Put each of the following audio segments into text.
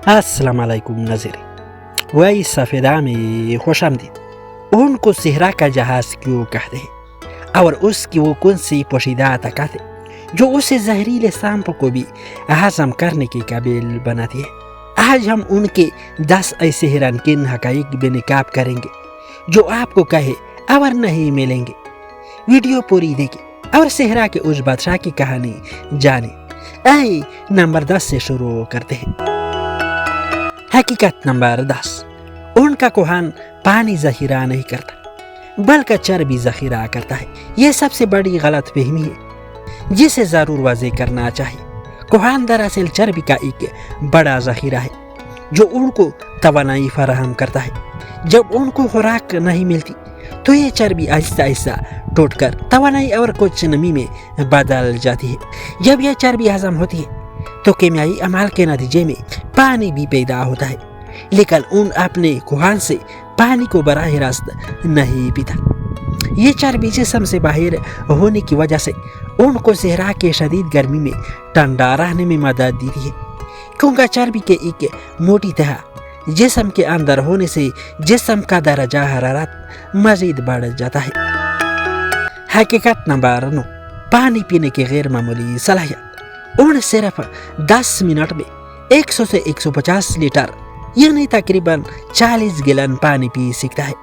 السلام علیکم ناظرین، وہی سفیدہ میں خوش آمدید۔ ان کو صحرا کا جہاز کیوں کہتے ہیں اور اس کی وہ کون سی پوشیدہ طاقت ہے جو اسے زہریلے سانپ کو بھی ہضم کرنے کے قابل بناتی ہے؟ آج ہم ان کے 10 ایسے حیران کن حقائق بے نقاب کریں گے جو آپ کو کہے اور نہیں ملیں گے۔ ویڈیو پوری دیکھیں اور صحرا کے اس بادشاہ کی کہانی جانیں۔ آئیے نمبر 10 سے شروع کرتے ہیں۔ حقیقت نمبر 10، ان کا کوہان پانی ذخیرہ نہیں کرتا بلکہ چربی ذخیرہ کرتا ہے۔ یہ سب سے بڑی غلط فہمی ہے جسے ضرور واضح کرنا چاہیے۔ کوہان دراصل چربی کا ایک بڑا ذخیرہ ہے جو ان کو توانائی فراہم کرتا ہے۔ جب ان کو خوراک نہیں ملتی تو یہ چربی آہستہ آہستہ ٹوٹ کر توانائی اور کچھ نمی میں بدل جاتی ہے۔ جب یہ چربی ہضم ہوتی ہے تو کیمیائی عمل کے نتیجے میں پانی بھی پیدا ہوتا ہے، لیکن ان اپنے کوہان سے پانی کو براہ راست نہیں پیتا۔ یہ چربی جسم سے باہر ہونے کی وجہ سے ان کو صحرا کے شدید گرمی میں ٹھنڈا رہنے میں مدد دیتی ہے، کیونکہ چربی کے ایک موٹی تہہ جسم کے اندر ہونے سے جسم کا درجہ حرارت مزید بڑھ جاتا ہے۔ حقیقت نمبر 9، پانی پینے کی غیر معمولی صلاحیت۔ ان صرف 10 منٹ میں 100 سے 150 لیٹر یعنی تقریباً 40 گیلن پانی پی سکتا ہے۔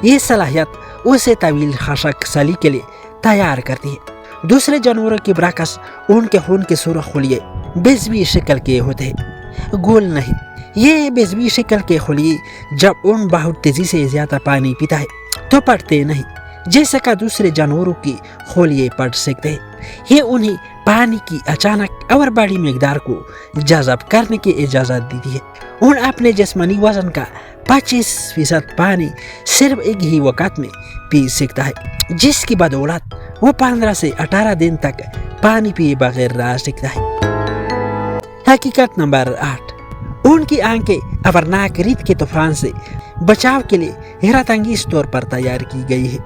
یہ صلاحیت اسے طویل خشک سالی کے لیے تیار کرتی ہے۔ دوسرے جانوروں کے برعکس ان کے خون کے سرخ خلیے بیضوی شکل کے ہوتے ہیں، گول نہیں۔ یہ بیضوی شکل کے خلیے جب ان بہت تیزی سے زیادہ پانی پیتا ہے تو پھٹتے نہیں، جیسا کہ دوسرے جانوروں کی خلیے پھٹ سکتے ہیں۔ یہ انہیں پانی کی اچانک اور بڑی مقدار کو جذب کرنے کی اجازت دیتی ہے۔ ان اپنے جسمانی وزن کا 25% پانی صرف ایک ہی وقت میں پی سکتا ہے، جس کی بدولت وہ 15 سے 18 دن تک پانی پیے بغیر رہ سکتا ہے۔ حقیقت نمبر 8، ان کی آنکھیں ابرناک ریت کے طوفان سے بچاؤ کے لیے حیرت انگیز طور پر تیار کی گئی ہے۔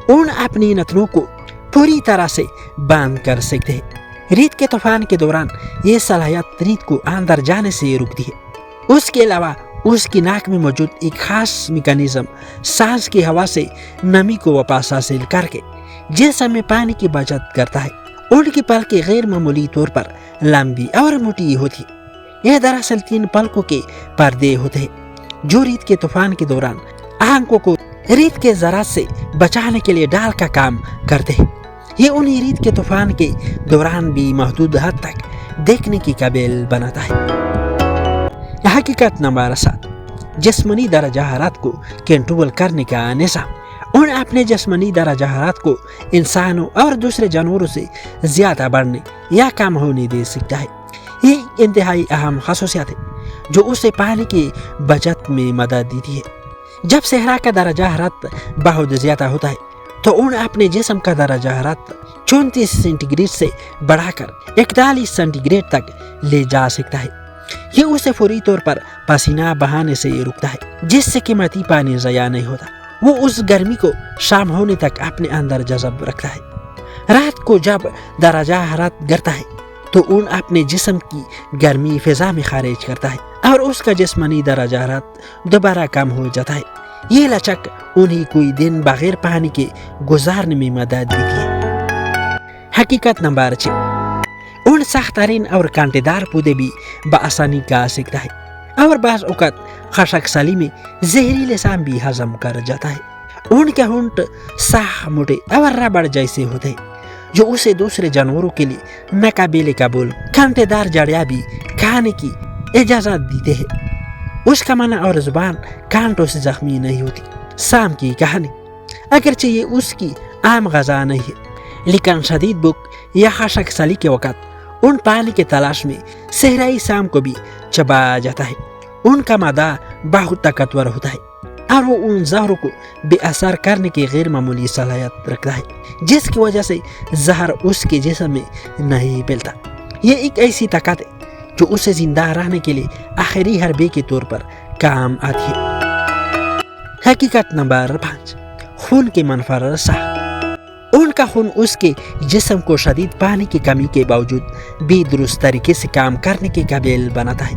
ان اپنی نتنوں کو پوری طرح سے بند کر سکتے ہیں۔ ریت کے طوفان کے دوران یہ صلاحیت ریت کو اندر جانے سے روکتی ہے۔ اس کے علاوہ اس کی ناک میں موجود ایک خاص میکانزم سانس کی ہوا سے نمی کو واپس حاصل کر کے جسم میں پانی کی بچت کرتا ہے۔ ان کی پلکیں غیر معمولی طور پر لمبی اور موٹی ہوتی ہیں۔ یہ دراصل 3 پلکوں کے پردے ہوتے ہیں جو ریت کے طوفان کے دوران آنکھوں کو ریت کے ذرات سے بچانے کے لیے ڈال کا کام کرتے ہیں۔ یہ انہیں ریت کے طوفان کے دوران بھی محدود حد تک دیکھنے کی قابل بناتا ہے۔ حقیقت نمبر 7، جسمانی درجہ حرارت کو کنٹرول کرنے کا نظام۔ ان اپنے جسمانی درجہ حرارت کو انسانوں اور دوسرے جانوروں سے زیادہ بڑھنے یا کم ہونے دے سکتا ہے۔ یہ ایک انتہائی اہم خصوصیت ہے جو اسے پانی کی بچت میں مدد دیتی ہے۔ جب صحرا کا درجہ حرارت بہت زیادہ ہوتا ہے تو ان اپنے جسم کا درجہ حرارت 34 سینٹی گریڈ سے بڑھا کر 41 سینٹی گریڈ تک لے جا سکتا ہے۔ یہ اسے فوری طور پر پسینہ بہانے سے روکتا ہے، جس سے قیمتی پانی ضائع نہیں ہوتا۔ وہ اس گرمی کو شام ہونے تک اپنے اندر جذب رکھتا ہے۔ رات کو جب درجہ حرارت گرتا ہے تو ان اپنے جسم کی گرمی فضا میں خارج کرتا ہے اور اس کا جسمانی درجہ حرارت دوبارہ کم ہو جاتا ہے۔ یہ لچک انہیں کوئی دن بغیر پانی کے گزارنے میں مدد دیتی ہے۔ حقیقت نمبر 6، ان سخت ترین اور کانٹے دار پودے بھی بآسانی کھا سکتا ہے اور بعض اوقات خشک سالی میں زہریلے سام بھی ہضم کر جاتا ہے۔ ان کے ہونٹ ساہ موٹے اور ربڑ جیسے ہوتے ہیں جو اسے دوسرے جانوروں کے لیے ناقابل قبول کانٹے دار جڑیاں بھی کھانے کی اجازت دیتے ہیں۔ اس کا منہ اور زبان کانٹوں سے زخمی نہیں ہوتی۔ سام کی کہانی، اگرچہ یہ اس کی عام غذا نہیں ہے، لیکن شدید بھوک یا خشک سالی کے وقت ان پانی کے تلاش میں صحرائی سام کو بھی چبا جاتا ہے۔ ان کا معدہ بہت طاقتور ہوتا ہے اور وہ ان زہروں کو بے اثر کرنے کی غیر معمولی صلاحیت رکھتا ہے، جس کی وجہ سے زہر اس کے جسم میں نہیں پھیلتا۔ یہ ایک ایسی طاقت ہے جو اسے زندہ رہنے کے لیے آخری حربے کے طور پر کام آتی ہے۔ حقیقت نمبر 5، خون کے منفرد ساخت۔ ان کا خون اس کے جسم کو شدید پانی کی کمی کے باوجود بھی درست طریقے سے کام کرنے کے قابل بناتا ہے۔